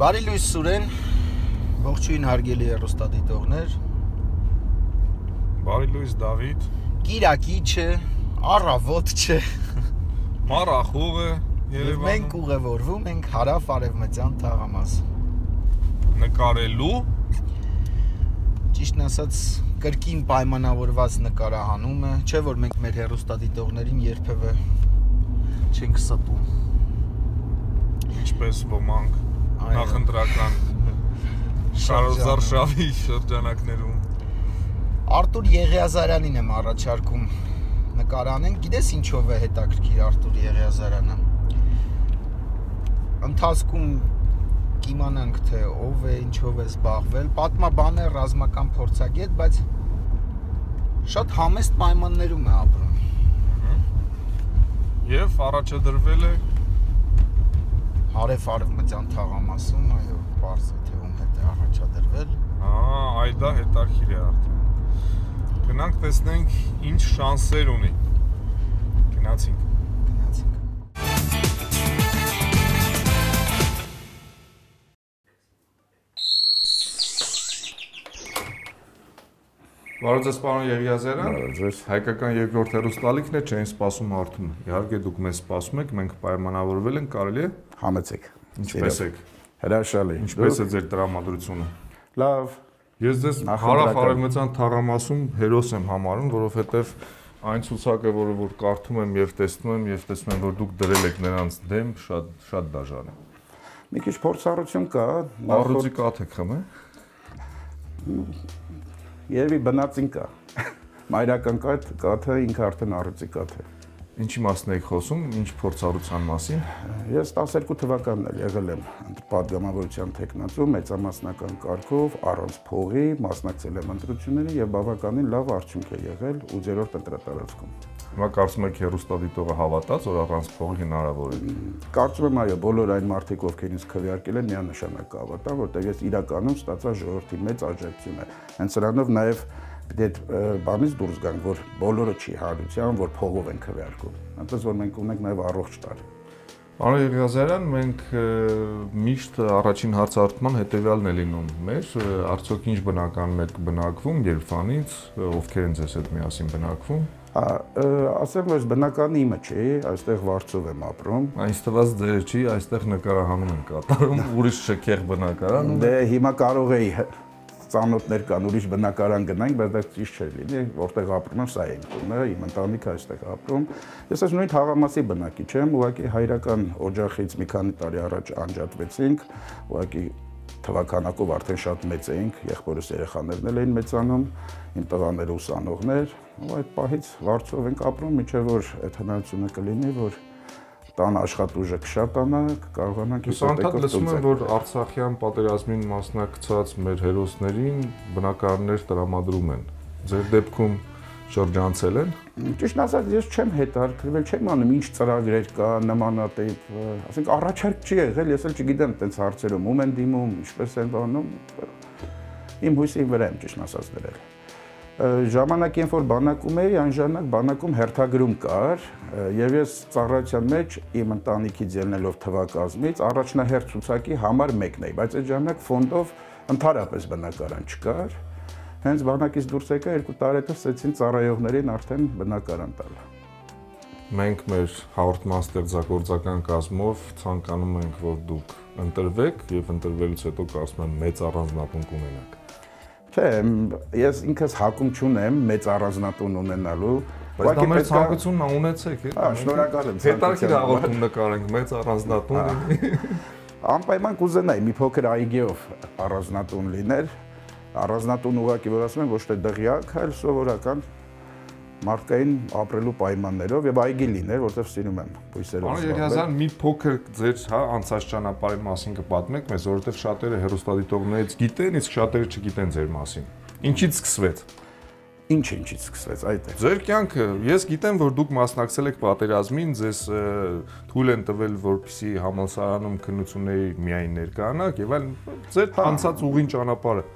Բարի լույս Սուրեն, ողջույն հարգելի հեռուստադիտողներ։ Բարի լույս Դավիթ։ Կիրակի չէ, առավոտ չէ։ Մառախուղ է Երևանում։ Մենք ուղևորվում ենք հարավ-արևմտյան թաղամաս։ Նկարելու։ Ճիշտն ասած, կրկին պայմանավորված նկարահանում է, չէ որ մենք մեր հեռուստադիտողներին երբևէ չենք ստում։ Ինչպես ոմանք նախընտրական Շարոզարշավի շրջանակներում։ Արտուր Եղիազարյանին եմ առաջարկում նկարանենք, գիտես ինչով է հետաքրքիր Արտուր Եղիազարյանը։ Ընթացքում կիմանանք թե ով է, ինչով է զբաղվել, պատմաբան է, ռազմական փորձագետ, բայց շատ համեստ պայմաններում է ապրում։ Եվ առաջադրվել է հարավ-արևմտյան թաղամասում, այո, պարզ է թե ում հետ է առաջադրվել։ Այ դա հետաքրքիր է արդեն։ Գնանք տեսնենք ինչ շանսեր ունի։ Գնացինք։ Բարև ձեզ, պարոն Եղիազարյան։ Բարև ձեզ։ Հայկական երկրորդ հեռուստալիքն է, չէին սպասում արդում։ Իհարկե դուք մեզ սպասում եք, մենք պայմանավորվել ենք, կարելի է։ Համեցեք։ Ինչպես եք։ Հրաշալի։ Ինչպես է ձեր տրամադրությունը։ Լավ։ Ես ձեզ հարավ-արևմտյան թաղամասում հերոս եմ համարում, որովհետև այն ցուցակը, որ կարդում եմ եւ տեսնում եմ, որ դուք դրել եք նրանց դեմ, շատ դաժան է։ Մի քիչ փորձառություն կա, առուծի կաթ եք խմե։ Երևի բնածին կա։ Մայրական կաթը ինքը արդեն առուծի կաթ է։ Ինչի մասն եք խոսում, ինչ փորձառության մասին։ Ես 12 թվականն էլ եղել եմ պատգամավորության տեխնացու մեծամասնական կարգով, առանց փողի, մասնակցել եմ ընտրություններին եւ բավականին լավ արդյունք է եղել 8-րդ ընտրատարածքում։ Հիմա կարծում եք հեռուստադիտողը հավատաց, որ առանց փողի հնարավոր է։ Կարծում եմ այո, բոլոր այն մարդիկ, ովքեր ինձ քվեարկել են, միանշանակ կհավատան, որտեղ ես իրականում ստացա ժողովրդի մեծ աջակցություն։ Հենց սրանով նաեւ Դե բանից դուրս գանք, որ բոլորը չի հարության, որ փողով են քվեարկում։ Այնպես որ մենք ունենք նաև առողջ տարի։ Պարոն Եղիազարյան, մենք միշտ առաջին հարցարդման հետևյալն է լինում մեր, արդյոք ինչ բնականն եք բնակվում, երբանից, ովքեր են ձեզ հետ միասին բնակվում։ Ասեմ, որ բնականը իմը չի, այստեղ Վարչով եմ ապրում։ Այս թվաց ձեր չի, այստեղ նկարահանում են կատարում, ուրիշ շքեղ բնակարան։ Դե հիմա կարող էի ծանոթներ կան, ուրիշ բնակարան գնանք, բայց դա ճիշտ չէ լինի, որտեղ ապրում եմ, սա է իմ տունը, իմ ընտանիքը այստեղ ապրում։ Ես այս նույն թաղամասի բնակիչ եմ, ուղղակի հայրական օջախից մի քանի տարի առաջ անջատվեցինք, ուղղակի թվականակով արդեն շատ մեծ էինք, եղբորս երեխաներն էլ էին մեծանում, իմ տղաները ուսանողներ, ու այդ պահից Վարչով ենք ապրում, մինչև որ այդ հնարավորությունը կլինի, որ տան աշխատուժը կշատանա, կարողանանք անդադ լսում եմ, որ Արցախյան պատերազմին մասնակցած մեր հերոսներին բնակարաններ տրամադրում են։ Ձեր դեպքում շրջանցել են։ Ճիշտ ասած, ես չեմ հետաքրքրվել, չեմ անում ինչ ծրագրեր կա, նմանատիպ, ասենք առաջարկ չի եղել, ես էլ չգիտեմ այդպես հարցերում ում են դիմում, ինչպես են բանում։ Իմ հույսի վրա եմ ճիշտ ասած դրել։ Ժամանակին, որ բանակում էի, այն ժամանակ բանակում հերթագրում կար, եւ ես ծառայության մեջ իմ ընտանիքից ելնելով թվակազմից առաջնահերթ ցուցակի համար մեկն էի, բայց այդ ժամանակ ֆոնդով ընդհանրապես բնակարան չկար։ Հենց բանակից դուրս եկա 2 տարի հետո սկսեցին ծառայողներին արդեն բնակարան տալ։ Մենք մեր հաղորդման ստեղծագործական կազմով ցանկանում ենք, որ դուք ընտրվեք եւ ընտրվելուց հետո կարծում եմ մեծ առանձնատուն կունենաք։ Չէ, ես ինքս հակում չունեմ մեծ առանձնատուն ունենալու, բայց դա մեր ցանկությունն է, ունեցեք, է։ Շնորհակալ եմ։ Հետաքրքիր հաղորդում նկարենք, մեծ առանձնատուն։ Անպայման կուզենայի մի փոքր այգիով առանձնատուն լիներ։ Առանձնատուն ուղղակի որ ասում եմ ոչ թե դղյակ, այլ սովորական մարդկային ապրելու պայմաններով եւ այգի լիներ, որտեղ սիրում եմ բույսերով։ Պարոն Եղիազարյան, մի փոքր ձեր անցած ճանապարհի մասին կպատմեք մեզ, որովհետեւ շատերը հեռուստադիտողներից գիտեն, իսկ շատերը չգիտեն ձեր մասին։ Ինչից սկսվեց։ Ինչից սկսվեց, այդ է։ Ձեր կյանքը, ես գիտեմ, որ դուք մասնակցել եք պատերազմին, ձեզ թույլ են տվել, որպեսզի համալսարանում քննությունների միայն ներկայանաք եւ այլ ձեր անցած ուղին ճանապարհը։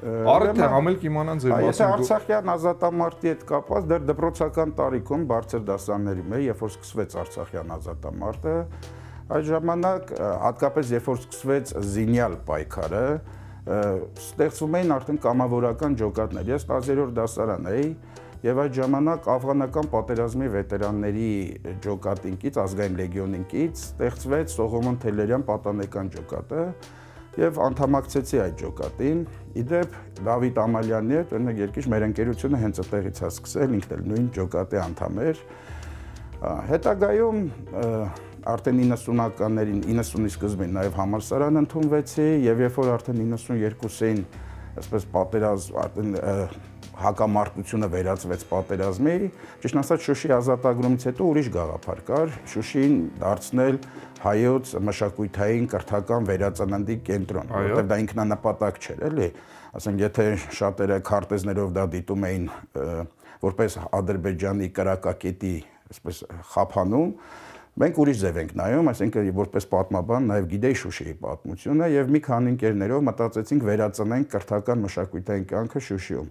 Արդեն համել իմանան ձեր մասին։ Եթե Արցախյան ազատամարտի հետ կապված դեռ դպրոցական տարիքում բարձր դասարանների մեջ, երբ որ սկսվեց Արցախյան ազատամարտը, Այդ ժամանակ հատկապես երբ որ սկսվեց զինյալ պայքարը, ստեղծվում էին արդեն կամավորական ջոկատներ։ Ես 10-րդ դասարան էի եւ այդ ժամանակ աֆղանական պատերազմի վետերանների ջոկատինքից, ազգային լեգիոնինքից ստեղծվեց Սողոմոն Թելերյան պատանեկան ջոկատը եւ անդամակցեցի այդ ջոկատին։ Իդեպ Դավիթ Ամալյանի հետ օրինակ երկիշ մեր ընկերությունը հենց այդտեղից է սկսել, ինքն էլ նույն ջոկատի անդամ էր։ Հետագայում արդեն 90-ականներին, 90-ի սկզբին նաև համալսարան ընդունվեցի եւ երբ որ արդեն 92-ին այսպես պատերազմ արդեն հակամարտությունը վերածվեց պատերազմի, ճիշտ ասած Շուշի ազատագրումից հետո ուրիշ գաղափար կար, Շուշին դարձնել հայոց մշակութային կրթական վերածննդի կենտրոն, որտեղ դա ինքնանպատակ չէր, էլի, ասենք եթե շատերը քարտեզներով դա դիտում էին որպես Ադրբեջանի կրակակետի այսպես խափանում, մենք ուրիշ ձև ենք նայում, այսինքն որպես պատմաբան նաև գիտեի Շուշիի պատմությունը եւ մի քանի ընկերներով մտածեցինք վերածնենք կրթական մշակութային կյանքը Շուշիում։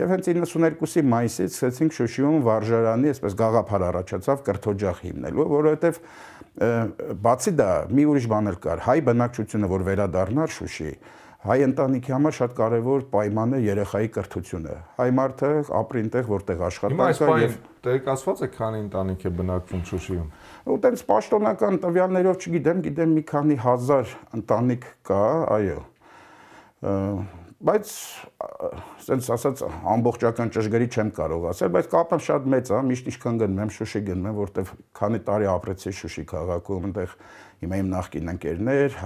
Եվ հենց 92-ի մայիսից սկսեցինք Շուշիում վարժարանի, այսպես գաղափար առաջացավ կրթօջախ հիմնելու, որովհետեւ բացի դա մի ուրիշ բան էլ կար, հայ բնակչությունը, որ վերադառնար Շուշի, հայ ընտանիքի համար շատ կարևոր պայման է երեխայի կրթությունը։ Հայ մարդը ապրի այնտեղ, որտեղ աշխատանք կա եւ տեղեկացված է քանի ընտանիք է բնակվում Շուշիում։ Ու տենց պաշտոնական տվյալներով չգիտեմ մի քանի հազար ընտանիք կա, այո։ Բայց ասենց ասած ամբողջական ճշգրիտ չեմ կարող ասել, բայց կապը շատ մեծ է, միշտ ինչքան գնում եմ Շուշի գնում եմ, որտեղ քանի տարի ապրեցի Շուշի քաղաքում, այնտեղ հիմա իմ նախկին ընկերներ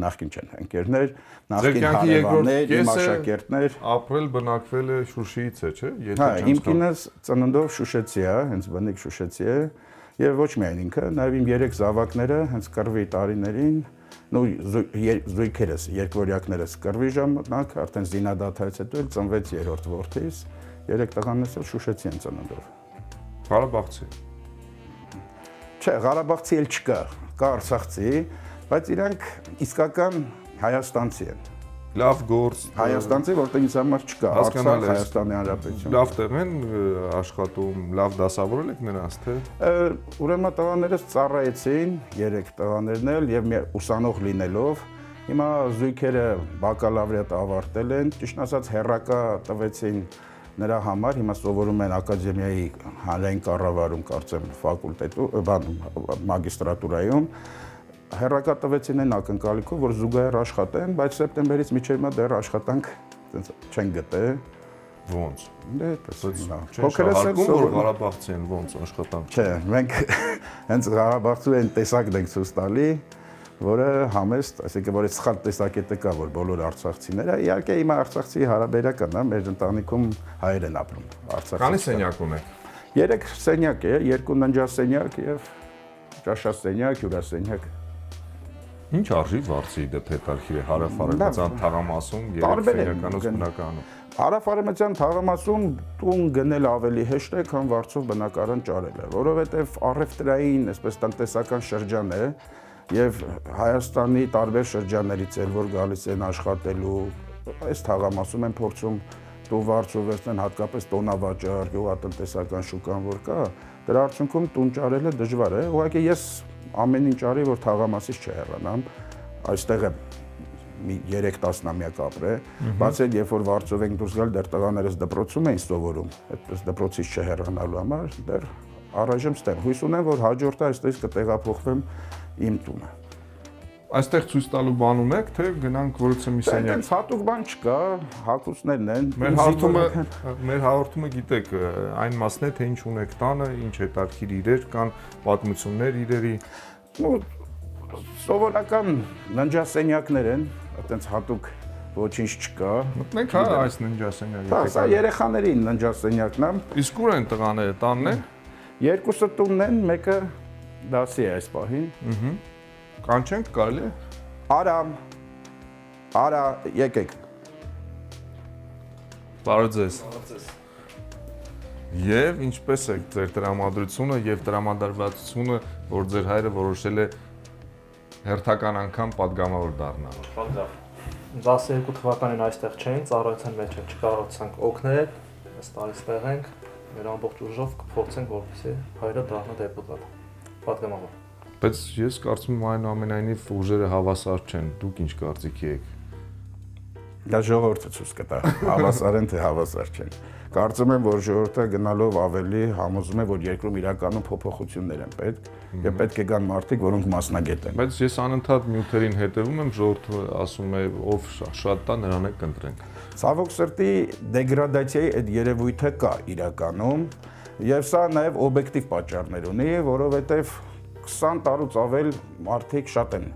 նախկին չեն, ընկերներ, նախկին հարևաններ, իմ աշակերտներ։ Ապրել բնակվել է Շուշիից է, չէ՞։ Հա, իմ կինս ծննդով շուշեցի է, հենց բնիկ շուշեցի է, եւ ոչ միայն ինքը, նաեւ իմ 3 զավակները հենց կռվի տարիներին նո զույգերս, երկվորյակներս կռվի ժամանակ, արդեն զինադադարից հետո էլ ծնվեց երրորդ որդիս, 3 տղաներս էլ շուշեցի են ծննդով։ Ղարաբաղցի։ Չէ, Ղարաբաղցի էլ չկա, կա Արցախցի, բայց իրանք իսկական հայաստանցի են։ Լավ գործ Հայաստանցի, որտեղ ինձ համար չկա, Արցախ Հայաստանի Հանրապետություն։ Լավ տեղ են աշխատում, լավ դասավորել եք նրանց, թե։ Ուրեմն տղաներս ծառայեցին, 3 տղաներն էլ եւ ուսանող լինելով, հիմա զույգերը բակալավրիատ ավարտել են, ճիշտ ասած հերրակա տվեցին նրա համար, հիմա սովորում են ակադեմիայի հանրային կառավարում, կարծեմ ֆակուլտետում, մագիստրատուրայում։ Հերրակա տվեցին այն ակնկալիքով, որ զուգահեռ աշխատեն, բայց սեպտեմբերից մինչև հիմա դեռ աշխատանք չեն գտել։ Ոնց։ Դե այդպես։ Փոքրս էլ որ Ղարաբաղցի են ոնց աշխատանք։ Չէ, մենք հենց Ղարաբաղցու են տեսակն ենք ցույց տալի, որը համեստ, այսինքն որ սխալ տեսակետը կա, որ բոլոր արցախցիները, իհարկե հիմա արցախցի հարաբերական է, մեր ընտանիքում հայեր են ապրում Արցախում։ Քանի սենյակ ունեք։ 3 սենյակ է, 2 ննջասենյակ եւ ճաշասենյակ, հյուրասենյակ։ Ինչ արժի վարձի դեպ հետարքիր է հարավ-արևմտյան թաղամասում եւ սենյականոց բնականում։ Հարավ-արևմտյան թաղամասում տուն գնել ավելի հեշտ է, քան վարձով բնակարան ճարելը, որովհետեւ առևտրային, այսպես տնտեսական շրջան է եւ Հայաստանի տարբեր շրջաններից էլ որ գալիս են աշխատելու, այս թաղամասում են փորձում տուն վարձով վերցնել, հատկապես տոնավաճառ, գյուղատնտեսական շուկան որ կա, դրա արդյունքում տուն ճարելը դժվար է։ Ուղղակի ես ամեն ինչ արի, որ թաղամասից չհեռանամ, այստեղ եմ մի 3 տասնամյակ ապրել, բացի այդ երբ որ վարձով ենք դուրս գալ, դեռ տղաներս դպրոցում էին սովորում, այդպես դպրոցից չհեռանալու համար, դեռ առայժմ ստեմ։ Հույս ունեմ, որ հաջորդը այստեղից կտեղափոխվեմ իմ տունը։ Այստեղ ցույց տալու բան ունեք, թե գնանք որոցը մի սենյակ։ Այդպես հատուկ բան չկա, հագուստներն են։ Մեր հաղորդումը գիտեք, այն մասն է, թե ինչ ունեք տանը, ինչ հետարքիր իրեր կան, պատմություններ իրերի։ Սովորական ննջասենյակներ են, այդպես հատուկ ոչինչ չկա։ Մտնենք հա այս ննջասենյակը։ Հա, սա երեխաների ննջասենյակն է։ Իսկ ուր են տղաները, տանն են։ Երկուսը տունն են, մեկը դասի է այս պահին։ Կանչենք կարելի է։ Արա, եկեք։ Բարև ձեզ։ Եվ ինչպես է ձեր տրամադրությունը եւ տրամադրվածությունը, որ ձեր հայրը որոշել է հերթական անգամ падգամավոր դառնալ։ Պատգամ։ 12 թվականին այստեղ չէին, ծառայության մեջ չկարողացանք օգնել, այս տարի ստեղ ենք, մեր ամբողջ ուժով կփորձենք, որպեսզի հայրը դառնա դեպուտատ, падգամավոր։ Բայց ես կարծում եմ այնուամենայնիվ ուժերը հավասար չեն։ Դուք ինչ կարծիքի եք։ Դա ժողովուրդը ցույց կտա, հավասար են թե հավասար չեն։ Կարծում եմ, որ ժողովուրդը գնալով ավելի համոզում է, որ երկրում իրականում փոփոխություններ են պետք, եւ պետք է գան մարդիկ, որոնք մասնագետ են։ Բայց ես անընդհատ նյութերին հետևում եմ, ժողովուրդը ասում է, ով շատ տա, նրան է կընտրենք։ Ցավոք սրտի դեգրադացիայի այդ երևույթը կա իրականում, եւ սա նաեւ օբյեկտիվ պատճառներ ունի, որովհետեւ 20 տարուց ավել մարդիկ շատ են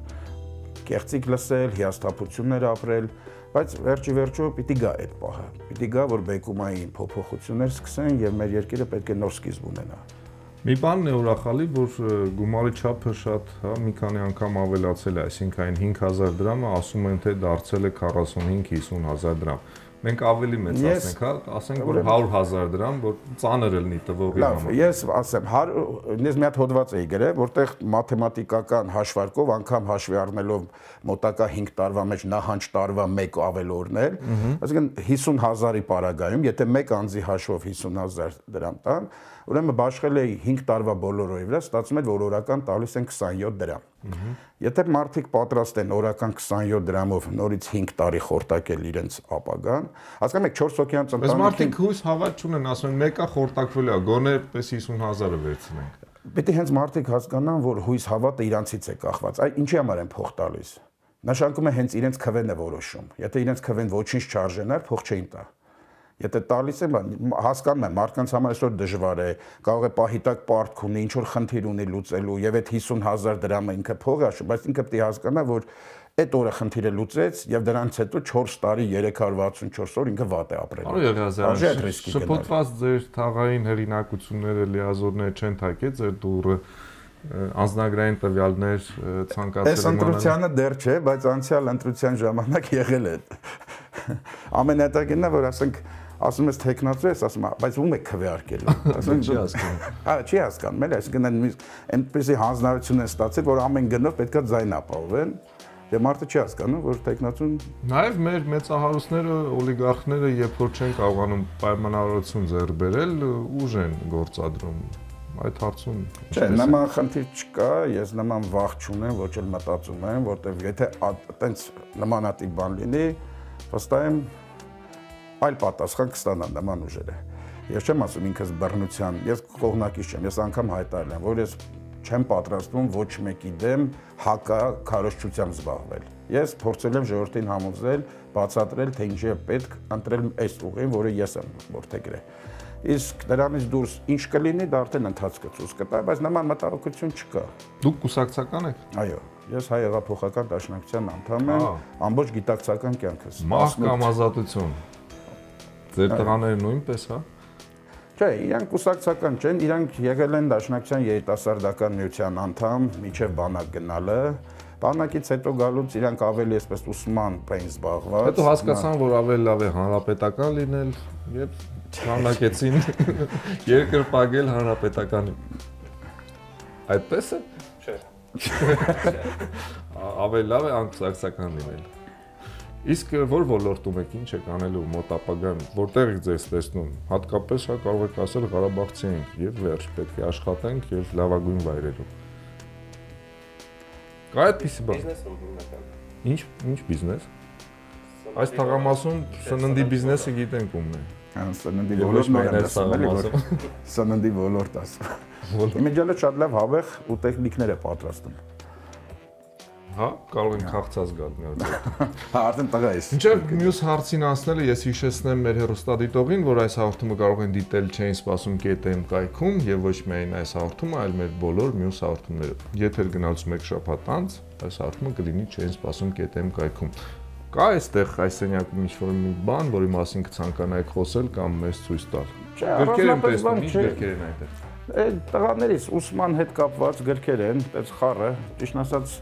կեղծիք լսել, հիասթափություններ ապրել, բայց վերջի պիտի գա այդ պահը։ Պիտի գա, որ բեկումային փոփոխություններ սկսեն եւ մեր երկիրը պետք է նոր սկիզբ ունենա։ Մի բանն է ուրախալի, որ գումարի չափը շատ, մի քանի անգամ ավելացել է, այսինքն այն 5000 դրամը ասում են թե դարձել է 45-50 հազար դրամ։ Մենք ավելի մեծ ասենք, հա, ասենք որ 100,000 դրամ, որ ծանր լինի տվողի համար։ Լավ, ես ասեմ, ես մի հատ հոդված էի գրել, որտեղ մաթեմատիկական հաշվարկով անգամ հաշվի առնելով մոտակա 5 տարվա մեջ նահանջ տարվա 1 ավելորներ, այսինքն 50,000-ի պարագայում, եթե 1 անձի հաշվով 50,000 դրամ տան, ուրեմն բաշխել է 5 տարվա բոլորի վրա, ստացվում է, որ օրական տալիս են 27 դրամ։ Եթե մարդիկ պատրաստ են օրական 27 դրամով նորից 5 տարի խորտակել իրենց ապագան, հասկանում եք 4 հոգյանց ընտանիքին։ Բայց մարդիկ հույս հավատ չունեն, ասում են մեկը խորտակվել է, գոնե պես 50,000-ը վերցնենք։ Պետք է հենց մարդիկ հասկանան, որ հույս հավատը իրանցից է կախված։ Այ ինչի համար են փող տալիս։ Նշանակում է հենց իրենց քվեն է որոշում։ Եթե իրենց քվեն ոչինչ չարժենար, փող չէին տա։ Եթե տալիս եմ, հասկանում եմ, մարդկանց համար այսօր դժվար է, կարող է պահիտակ պարտք ունի, ինչ որ խնդիր ունի լուծելու, եւ այդ 50,000 դրամը ինքը փող է, բայց ինքը պետք է հասկանա, որ այդ օրը խնդիրը լուծեց եւ դրանից հետո 4 տարի 364 օր ինքը վատ է ապրել։ Արո Եղիազարյան, շփոթված ձեր թաղային հերինակությունները, լիազորները չեն թակել ձեր դուրը անձնագրային տվյալներ ցանկացել Այս ընտրությանը դեռ չէ, բայց անցյալ ընտրության ժամանակ եղել է։ Ամենատակինն է, որ ասում ես տեխնացու ես, ասում եմ, բայց ում է քվեարկելու։ Ասում չի հասկանում։ Հա, չի հասկանում, էլի, այսինքն այնպեսի հանձնարարություն են ստացել, որ ամեն գնով պետքա ձայն ապահովեն։ Դե մարդը չի հասկանում, որ տեխնացուն Նաև մեր մեծահարուստները, օլիգարխները, երբ որ չեն կարողանում պայմանավորություն ձեռք բերել, ուժ են գործադրում։ Այդ հարցում չէ, նման խնդիր չկա, ես նման վախ չունեմ, ոչ էլ մտածում եմ, որտեղ եթե այտենց նմանատիպ բան լինի, վստահ եմ այլ պատասխան կստանան նման ուժերը։ Ես չեմ ասում ինքս բռնության, ես կողմնակից չեմ, ես անգամ հայտարարել եմ, որ ես չեմ պատրաստվում ոչ մեկի դեմ հակաքարոզչությամբ զբաղվել։ Ես փորձել եմ ժողովրդին համոզել, բացատրել, թե ինչի է պետք ընտրել այս ուղին, որը ես եմ որդեգրել։ Իսկ դրանից դուրս ինչ կլինի, դա արդեն ընթացքը ցույց կտա, բայց նման մտահոգություն չկա։ Դուք կուսակցական եք։ Այո, ես հայ հեղափոխական դաշնակցության անդամ եմ, ամբողջ գիտակցական կյանքս։ Մահ կամ ազատություն։ Ձեր տղաները նույնպես, հա։ Չէ, իրանք կուսակցական չեն, իրանք եղել են դաշնակցության երիտասարդական միության անդամ, միջև բանակ գնալը։ Բանակից հետո գալուց իրանք ավելի այսպես ուսման էին զբաղված։ Հետո հասկացան, որ ավելի լավ է հանրապետական լինել եւ շարունակեցին երկրպագել հանրապետականի։ Այդպես է։ Չէ։ Ավելի լավ է անկուսակցական լինել։ Իսկ որ ոլորտում եք, ինչ եք անելու մոտ ապագայում, որտեղ եք ձեզ տեսնում, հատկապես հա կարող եք ասել Ղարաբաղցի ենք եւ վերջ պետք է աշխատենք եւ լավագույն վայրերում։ Կա այդպիսի բան։ Բիզնեսում հիմնական։ Ինչ բիզնես։ Այս թաղամասում սննդի բիզնեսը գիտենք ումն է։ Սննդի ոլորտը, սննդի ոլորտ ասում։ Իմիջիալը շատ լավ հավեղ ու տեխնիկներ է պատրաստում։ Հա, կարող են քաղցած գալ մի հատ։ Հա, արդեն տղա ես։ Մինչև մյուս հարցին անցնելը ես հիշեցնեմ մեր հեռուստադիտողին, որ այս հաղորդումը կարող են դիտել Չէին սպասում կետեմ կայքում եւ ոչ միայն այս հաղորդումը, այլ մեր բոլոր մյուս հաղորդումները։ Եթե գնալուց մեկ շաբաթ անց, այս հաղորդումը կլինի Չէին սպասում կետեմ կայքում։ Կա այստեղ այս սենյակում ինչ-որ մի բան, որի մասին կցանկանայիք խոսել կամ մեզ ցույց տալ։ Գրքեր եմ տեսնում, ինչ գրքեր են այդտեղ։ Այդ տղաներից ուսման հետ կապված գրքեր են, այդպես խառը, ճիշտ ասած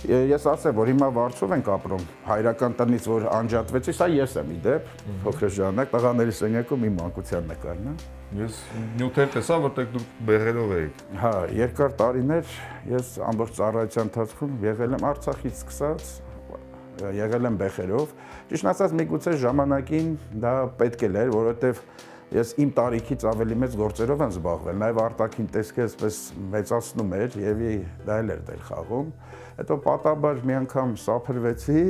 ես ասեմ, որ հիմա Վարչով ենք ապրում, հայրական տնից որ անջատվեցի, սա ես եմ իդեպ, փոքր ժամանակ, տղաների սենյակում իմ մանկության նկարն է։ Ես նյութեր տեսա, որտեղ դուք բեղերով եք։ Հա, երկար տարիներ ես ամբողջ ծառայության ընթացքում եղել եմ Արցախից սկսած, եղել եմ բեղերով։ Ճիշտ ասած, միգուցե ժամանակին դա պետք էր, որովհետև Ես իմ տարիքից ավելի մեծ գործերով եմ զբաղվել, նաև արտաքին տեսքը այսպես մեծացնում էր եւ դա էլ էր դեր խաղում։ Հետո պատաբար մի անգամ սափրվեցի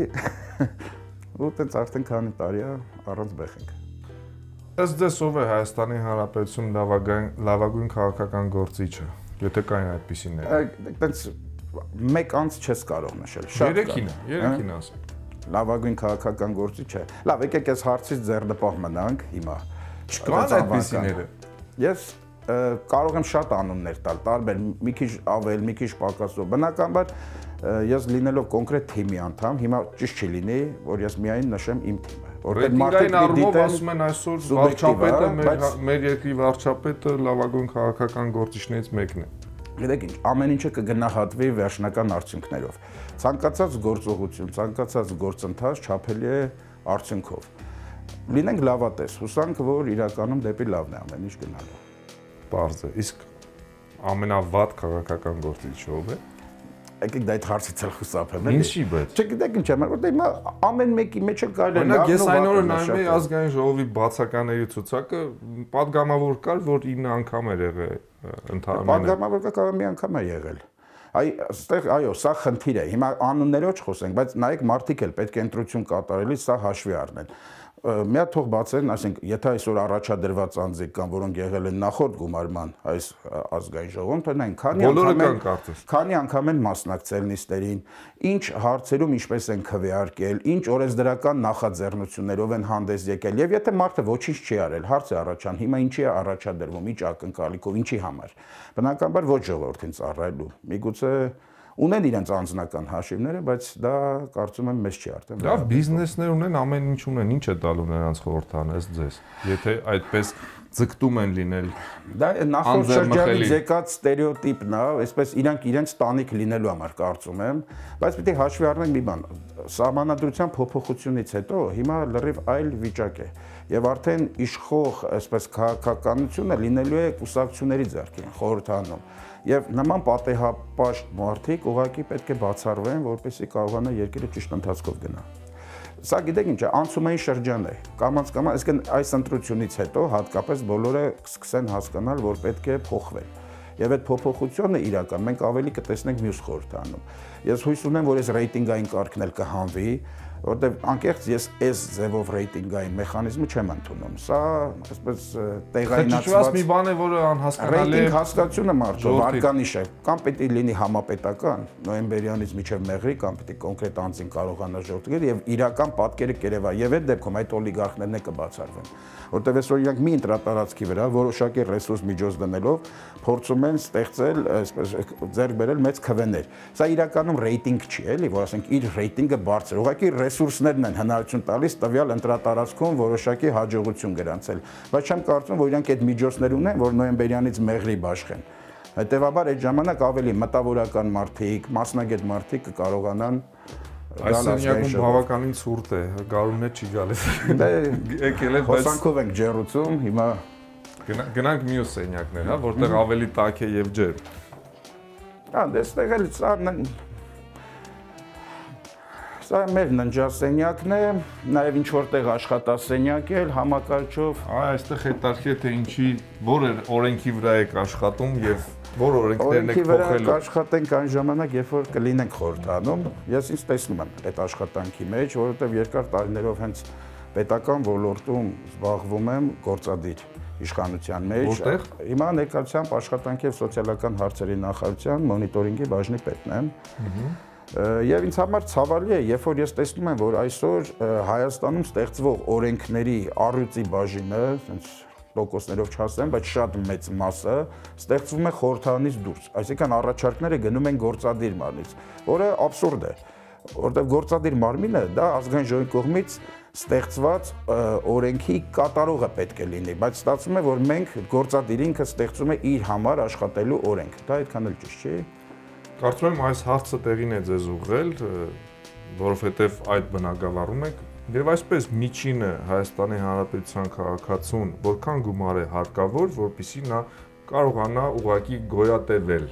ու տենց արդեն քանի տարի է առանց բեխ ենք։ Ըստ ձեզ ով է Հայաստանի Հանրապետություն լավագույն քաղաքական գործիչը, եթե կային այդպիսիներ։ Տենց մեկ անց չես կարող նշել։ Երեքին ասեք։ Լավագույն քաղաքական գործիչը։ Լավ, եկեք այս հարցից ձեռնպահ մնանք հիմա։ Չկան այդպիսիները։ Ես կարող եմ շատ անուններ տալ, տարբեր, մի քիչ ավել, մի քիչ պակասով։ Բնականաբար ես լինելով կոնկրետ թիմի անդամ, հիմա ճիշտ չի լինի, որ ես միայն նշեմ իմ թիմը։ Ռեյտինգային առումով ասում են այսօր վարչապետը մեր երկրի վարչապետը լավագույն քաղաքական գործիչներից մեկն է։ Գիտեք ինչ, ամեն ինչը կգնահատվի վերջնական արդյունքներով։ Ցանկացած գործողություն, ցանկացած գործընթաց չափելի է արդյունքով։ Լինենք լավատես, հուսանք, որ իրականում դեպի լավն է ամեն ինչ գնալու։ Պարզ է, իսկ ամենավատ քաղաքական գործիչը ով է։ Եկեք դա այդ հարցից էլ խուսափեմ, էլի։ Ինչի՞ բայց։ Չգիտեք ինչ եմ, որտեղ հիմա ամեն մեկի մեջ էլ կարելի է լավ։ Ես այն օրը նայում էի ազգային ժողովի բացակաների ցուցակը, պատգամավոր կար, որ 9 անգամ էր եղել ընդհանրապես։ Պատգամավոր կարող մի անգամ է եղել։ Այստեղ այո, սա խնդիր է։ Հիմա անուններով չխոսենք, բայց նայեք մարդիկ էլ պետք է ընտրություն կատարելիս սա հաշվի առնեն։ Մի հատ թող բացեն, ասենք, եթե այսօր առաջադրված անձիկ կան, որոնք եղել են նախորդ գումարման այս ազգային ժողովում, տնային քանի անգամ են մասնակցել նիստերին, ինչ հարցերում ինչպես են քվեարկել, ինչ օրենսդրական նախաձեռնություններով են հանդես եկել, եւ եթե մարդը ոչինչ չի արել, հարց է առաջան, հիմա ինչի է առաջադրվում, ինչ ակնկալիքով, ինչի համար։ Բնականաբար ոչ ժողովրդին ծառայելու։ Միգուցե ունեն իրենց անձնական հաշիվները, բայց դա կարծում եմ մեզ չի արդեն։ Լավ, բիզնեսներ ունեն, ամեն ինչ ունեն, ինչ է տալու նրանց խորհրդանես ձեզ։ Եթե այդպես ձգտում են լինել։ Դա նախորդ շրջանի եկած ստերեոտիպն է, այսպես իրանք իրենց տանիք լինելու համար կարծում եմ, բայց պիտի հաշվի առնենք մի բան, սահմանադրության փոփոխությունից հետո հիմա լրիվ այլ վիճակ է եւ արդեն իշխող այսպես քաղաքականությունը լինելու է կուսակցությունների ձեռքին, խորհրդանում։ Եվ նման պատեհապաշտ մարդիկ ուղղակի պետք է բացառվեն, որպեսզի կարողանան երկիրը ճիշտ ընթացքով գնա։ Սա գիտեք ինչ է, անցումային շրջան է։ Կամաց-կամաց, այսինքն այս ընտրությունից հետո հատկապես բոլորը կսկսեն հասկանալ, որ պետք է փոխվել։ Եվ այդ փոփոխությունը իրական մենք ավելի կտեսնենք մյուս խորհրդանում։ Ես հույս ունեմ, որ այս ռեյտինգային կարգն էլ կհանվի, որտեղ անկեղծ ես այս ձևով ռեյտինգային մեխանիզմը չեմ ընդունում։ Սա այսպես տեղայնացված մի բան է, որը անհասկանալի է։ Ռեյտինգ հասկացությունը մարդու վարկանիշ է։ Կամ պետք է լինի համապետական, նոյեմբերյանից մինչև մեղրի, կամ պետք է կոնկրետ անձին կարողանա ժողովրդել եւ իրական պատկերը կերևա։ Եվ այդ դեպքում այդ օլիգարխներն է կբացառվեն։ Որտեղ այսօր իրանք մի ընտրատարածքի վրա որոշակի ռեսուրս միջոց դնելով փորձում են ստեղծել, այսպես ձեռք բերել մեծ քվեներ։ Սա իրականում ռեյտինգ չի, էլի, որ ասենք իր ռեյտինգը բարձր։ Ուղղակի ռեսուրսներն են հնարավորություն տալիս տվյալ ընտրատարածքում որոշակի հաջողություն գրանցել, բայց չեմ կարծում, որ իրանք այդ միջոցներ ունեն, որ նոյեմբերյանից մեղրի բաշխեն։ Հետևաբար այդ ժամանակ ավելի մտավորական մարդիկ, մասնագետ մարդիկ կկարողանան այս սենյակում բավականին ցուրտ է, գարուններ չի գալիս։ Դե եկել է, բայց հոսանքով ենք ջեռուցում, հիմա գնանք մյուս սենյակներ, հա, որտեղ ավելի տաք է եւ ջերմ։ Հա, դեստեղ էլ Սա մեր ննջասենյակն է, նաև ինչ որտեղ աշխատասենյակ է, համակարգչով։ Այստեղ հետարքի է թե ինչի, որ օրենքի վրա եք աշխատում եւ որ օրենքներն եք փոխելու։ Օրենքի վրա կաշխատենք այն ժամանակ, երբ որ կլինենք խորհրդանում։ Ես ինձ տեսնում եմ այդ աշխատանքի մեջ, որովհետեւ երկար տարիներով հենց պետական ոլորտում զբաղվում եմ գործադիր իշխանության մեջ։ Որտեղ։ Հիմա ներկայությամբ աշխատանքի եւ սոցիալական հարցերի նախարարության մոնիտորինգի բաժնի պետն եմ։ Եվ ինձ համար ցավալի է, երբ որ ես տեսնում եմ, որ այսօր Հայաստանում ստեղծվող օրենքների առյուծի բաժինը, ասենց տոկոսներով չասեմ, բայց շատ մեծ մասը ստեղծվում է խորհրդանից դուրս։ Այսինքն առաջարկները գնում են գործադիր մարմնից, որը աբսուրդ է, որտեղ գործադիր մարմինը դա ազգային ժողովի կողմից ստեղծված օրենքի կատարողը պետք է լինի, բայց ստացվում է, որ մենք գործադիր ինքը ստեղծում է իր համար աշխատելու օրենք։ Դա այդքան էլ ճիշտ չի։ Կարծում եմ այս հարցը տեղին է ձեզ ուղղել, որովհետև այդ բնակավարում եք եւ այսպես միջինը Հայաստանի Հանրապետության քաղաքացուն որքան գումար է հարկավոր, որպեսզի նա կարողանա ուղղակի գոյատևել։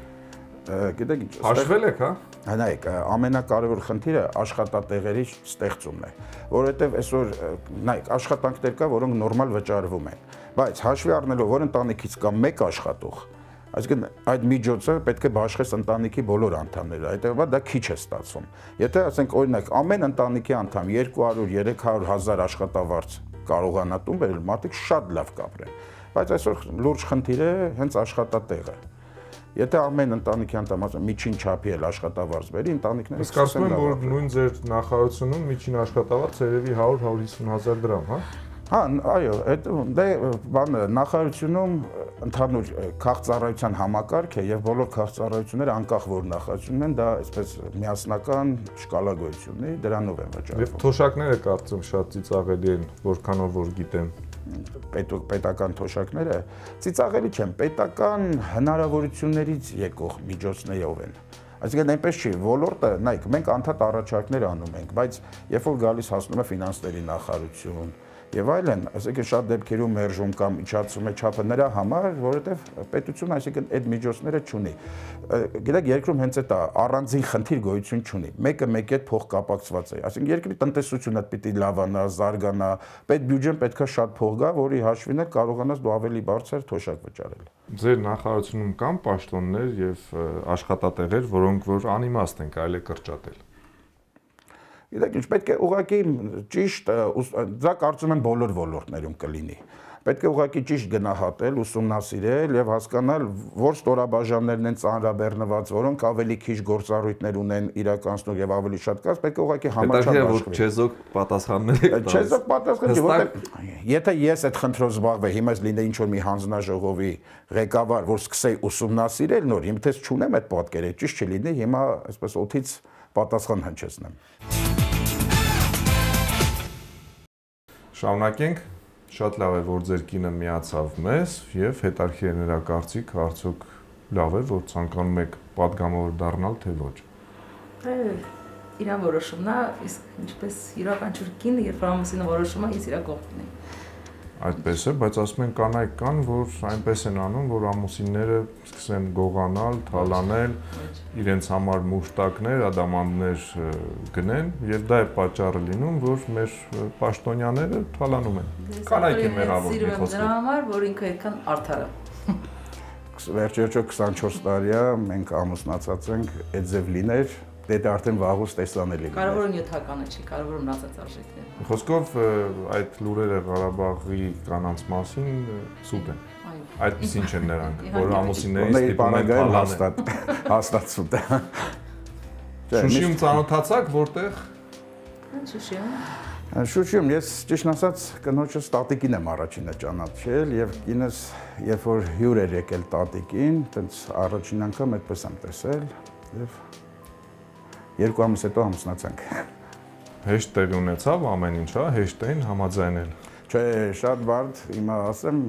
Գիտեք ինչ, հաշվել եք, հա։ Նայեք, ամենակարևոր խնդիրը աշխատատեղերի ստեղծումն է, որովհետև այսօր նայեք, աշխատանքներ կա, որոնք նորմալ վճարվում են, բայց հաշվի առնելով, որ ընտանիքից կա մեկ աշխատող, այսինքն այդ միջոցը պետք է բաշխես ընտանիքի բոլոր անդամները, հետևաբար դա քիչ է ստացվում։ Եթե ասենք օրինակ ամեն ընտանիքի անդամ 200-300 հազար աշխատավարձ կարողանա տուն բերել, մարդիկ շատ լավ կապրեն, բայց այսօր լուրջ խնդիր է հենց աշխատատեղը։ Եթե ամեն ընտանիքի անդամ միջին չափի էլ աշխատավարձ բերի, ընտանիքները սկսում են որ նույն ձեր նախարարությունում միջին աշխատավարձ երևի 100-150 հազար դրամ, հա։ Հա, այո, դե բանը նախարարությունում ընդհանուր քաղաքծառայության համակարգ է եւ բոլոր քաղաքծառայությունները անկախ որ նախարարությունն են, դա այսպես միասնական շկալա գոյություն ունի, դրանով են վճարվում։ Եվ թոշակները կարծում շատ ծիծաղելի են, որքանով որ գիտեմ։ Պետական թոշակները ծիծաղելի չեն, պետական հնարավորություններից եկող միջոցներով են։ Այսինքն այնպես չի, ոլորտը, նայեք, մենք անդադ առաջարկներ անում ենք, բայց երբ որ գալիս հասնում է ֆինանսների նախարարություն եւ այլն, այսինքն շատ դեպքերում մերժում կամ իջացում է չափը նրա համար, որովհետեւ պետությունը այսինքն այդ միջոցները չունի։ Գիտեք, երկրում հենց այդ առանձին խնդիր գոյություն չունի։ Մեկը մեկի հետ փող կապակցված է։ Այսինքն երկրի տնտեսությունը պիտի լավանա, զարգանա, պետբյուջեն պետքա շատ փող գա, որի հաշվին էլ կարողանաս դու ավելի բարձր թոշակ վճարել։ Ձեր նախարարությունում կան պաշտոններ եւ աշխատատեղեր, որոնք որ անիմաստ են, կարելի է կրճատել։ Գիտեք, ինչ պետք է ուղղակի ճիշտ, դա կարծում եմ բոլոր ոլորտներում կլինի։ Պետք է ուղղակի ճիշտ գնահատել, ուսումնասիրել եւ հասկանալ, որ ստորաբաժաններն են ծանրաբեռնված, որոնք ավելի քիչ գործառույթներ ունեն իրականացնող եւ ավելի շատ կաց, պետք է ուղղակի համաչափ որ չեզոք պատասխաններ եք տալիս։ Չեզոք պատասխան չի, որտեղ եթե ես այդ խնդրով զբաղվեի, հիմա լինեի ինչ որ մի հանձնաժողովի ղեկավար, որ սկսեի ուսումնասիրել նոր, հիմա դες չունեմ այդ պատկերը, ճիշտ չլինի, հիմա այսպես օթից պատասխան հնչեցնեմ։ Շարունակենք, շատ լավ է, որ ձեր կինը միացավ մեզ եւ հետարքի նրա կարծիք, արդյոք լավ է, որ ցանկանում եք պատգամավոր դառնալ, թե ոչ։ Իրան որոշումն է, իսկ ինչպես յուրաքանչյուր կին, երբ ամուսինը որոշում է, ես իր կողքին եմ։ Այդպես է, բայց ասում են կանայք կան, որ այնպես են անում, որ ամուսինները սկսեն գողանալ, թալանել, իրենց համար մուշտակներ, ադամանդներ գնեն, եւ դա է պատճառը լինում, որ մեր պաշտոնյաները թալանում են։ Կանայք են մեղավոր մի խոսքով։ Դրա համար, որ ինքը այդքան արդար է։ Վերջերիչո 24 տարի է, մենք ամուսնացած ենք, այդ ձև լիներ, դա արդեն վաղուց տեսանելի է։ Կարևորը նյութականը չի, կարևորը մնացած արժեքներն։ Խոսքով այդ լուրերը Ղարաբաղի կանանց մասին սուտ են։ Այդպեսին չեն նրանք, որ ամուսիններից ստիպում են թալանել։ Հաստատ սուտ է։ Շուշիում ծանոթացաք որտեղ։ Շուշիում։ Շուշիում ես ճիշտ ասած կնոջս տատիկին եմ առաջինը ճանաչել եւ կինս երբ որ հյուր էր եկել տատիկին, տենց առաջին անգամ այդպես եմ տեսել եւ 2 ամիս հետո ամուսնացանք։ Հեշտ տեղի ունեցավ ամեն ինչ, հա, հեշտ էին համաձայնել։ Չէ, շատ բարդ, հիմա ասեմ,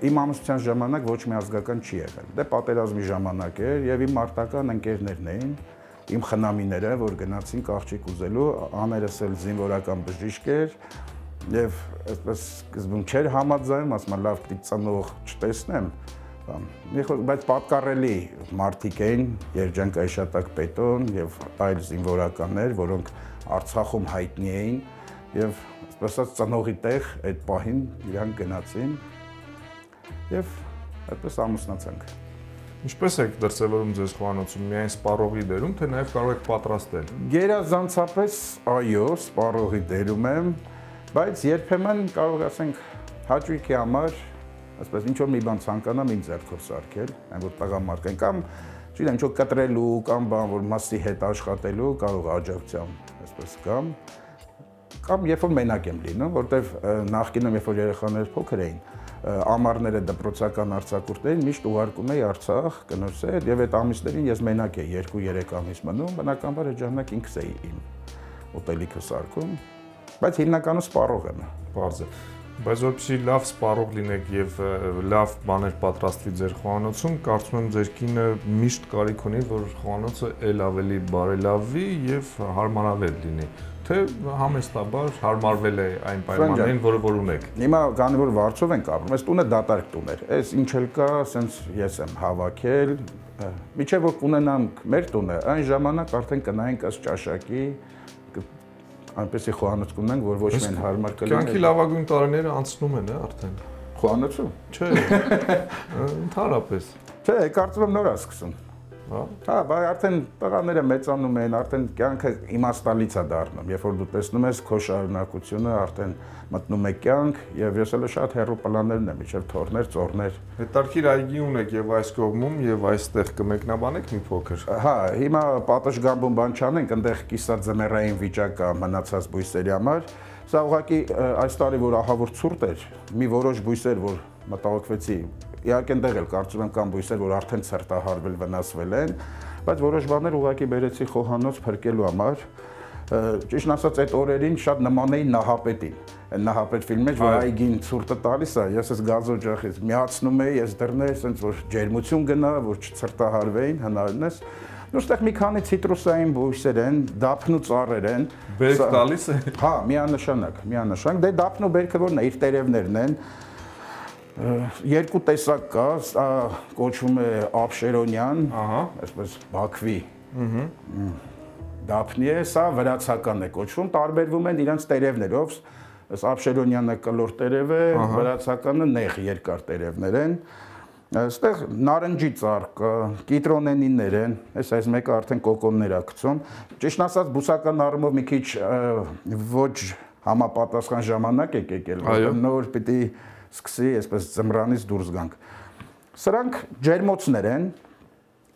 իմ ամուսնության ժամանակ ոչ մի ազգական չի եղել։ Դե պատերազմի ժամանակ էր եւ իմ մարտական ընկերներն էին, իմ խնամիները, որ գնացին աղջիկ ուզելու, աներս էլ զինվորական բժիշկ էր եւ այսպես սկզբում չէր համաձայնում, ասում լավ պիտի ծնող չտեսնեմ։ Բայց պատկառելի մարդիկ էին, Երջանկայիշատակ Պետոն եւ այլ զինվորականներ, որոնք Արցախում հայտնի էին եւ ասած ծնողի տեղ այդ պահին իրանք գնացին եւ այդպես ամուսնացանք։ Ինչպես եք դրսևորում ձեզ խոհանոցում, միայն սպառողի դերում, թե նաեւ կարող եք պատրաստել։ Գերազանցապես այո, սպառողի դերում եմ, բայց երբեմն կարող ասենք հաճույքի համար այսպես ինչ որ մի բան ցանկանամ ինձ ձեռքով սարքել, այն որ տղամարդ են կամ չգիտեմ, ինչ որ կտրելու կամ բան որ մասի հետ աշխատելու կարող աջակցությամբ այսպես կամ երբ որ մենակ եմ լինում, որտեվ նախկինում երբ որ երեխաները փոքր էին, ամառները դպրոցական արձակուրդներին միշտ ուղարկում էի Արցախ կնոջս հետ եւ այդ ամիսներին ես մենակ էի 2-3 ամիս մնում, բնականաբար այդ ժամանակ ինքս էի իմ ուտելիքը սարքում, բայց հիմնականում սպառող եմ։ Բարձր։ Բայց որպեսզի լավ սպառող լինեք եւ լավ բաներ պատրաստվի ձեր խոհանոցում, կարծում եմ ձեր կինը միշտ կարիք ունի, որ խոհանոցը ել ավելի բարելավվի եւ հարմարավետ լինի, թե համեստաբար հարմարվել է այն պայմաններին, որ ունեք։ Հիմա քանի որ վարձով ենք ապրում, այս տունը դատարկ տուն էր։ Այս ինչ էլ կա, ասենց ես եմ հավաքել, միջև որ կունենանք մեր տունը, այն ժամանակ արդեն կնայենք ըստ ճաշակի այնպեսի խոհանոց կունենք, որ ոչ միայն հարմար կլինի։ Կյանքի լավագույն տարիները անցնում են, արդեն։ Խոհանոցում։ Չէ։ Ընդհանրապես։ Չէ, կարծում եմ նոր է սկսում։ Հա, բայց արդեն տղաները մեծանում են, արդեն կյանքը իմաստալից է դառնում։ Երբ որ դու տեսնում ես քո շարունակությունը, արդեն մտնում է կյանք, եւ ես էլ շատ հեռու պլաններն եմ, իջև թորներ, ծորներ։ Հետարքիր այգի ունեք եւ այս կողմում եւ այստեղ կմեկնաբանեք մի փոքր։ Հա, հիմա պատշգամբում բան չանենք, այնտեղ կիսաձմեռային վիճակ կա մնացած բույսերի համար։ Սա ուղղակի այս տարի որ ահավոր ցուրտ էր, մի որոշ բույսեր որ մտահոգվեցի, իհարկե այնտեղ էլ կարծում եմ կան բույսեր, որ արդեն ցրտահարվել, վնասվել են, բայց որոշ բաներ ուղղակի բերեցի խոհանոց փրկելու համար։ Ճիշտ ասած այդ օրերին շատ նման էի Նահապետին։ Այն Նահապետ ֆիլմի մեջ որ այգին ցուրտը տալիս է, ես այս գազով ջախից միացնում էի, այս դռներ, ասենց որ ջերմություն գնա, որ չցրտահարվեին, հնարինես։ Ոստեղ մի քանի ցիտրուսային բույսեր են, դափնու ծառեր են։ Բերք տալիս է։ Հա, միանշանակ։ Դե դափնու բերքը որն է, իր տերևներն են։ Երկու տեսակ կա, կոչվում է Աբշերոնյան, այսպես Բաքվի։ Դափնի է, սա վրացական է կոչվում, տարբերվում են իրենց տերևներով։ Այս Աբշերոնյանը կլոր տերև է, վրացականը նեղ երկար տերևներ են։ Այստեղ նարնջի ծառ կա, կիտրոնենիներ են, այս մեկը արդեն կոկոններ է գցում։ Ճիշտ ասած բուսական առումով մի քիչ ոչ համապատասխան ժամանակ է եկել, նոր պիտի սկսի այսպես ձմրանից դուրս գանք։ Սրանք ջերմոցներ են,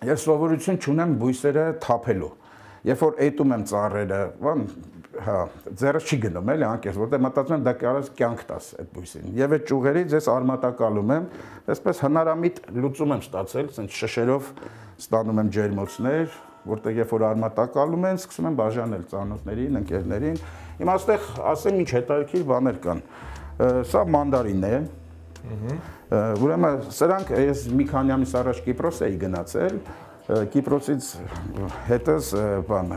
ես սովորություն չունեմ բույսերը թափելու։ Երբ որ էտում եմ ծառերը, հա, ձեռս չի գնում էլի անկեղծ, որտեղ մտածում եմ դա կարաս կյանք տաս այդ բույսին։ Եվ այդ ճյուղերից ես արմատակալում եմ, այսպես հնարամիտ լուծում եմ ստացել, ասենց շշերով ստանում եմ ջերմոցներ, որտեղ երբ որ արմատակալում են, սկսում եմ բաժանել ծանոթներին, ընկերներին։ Հիմա այստեղ ասեմ ինչ հետաքրքիր բաներ կան։ Սա մանդարին է։ Ուրեմն սրանք ես մի քանի ամիս առաջ Կիպրոս էի գնացել, Կիպրոսից հետս բան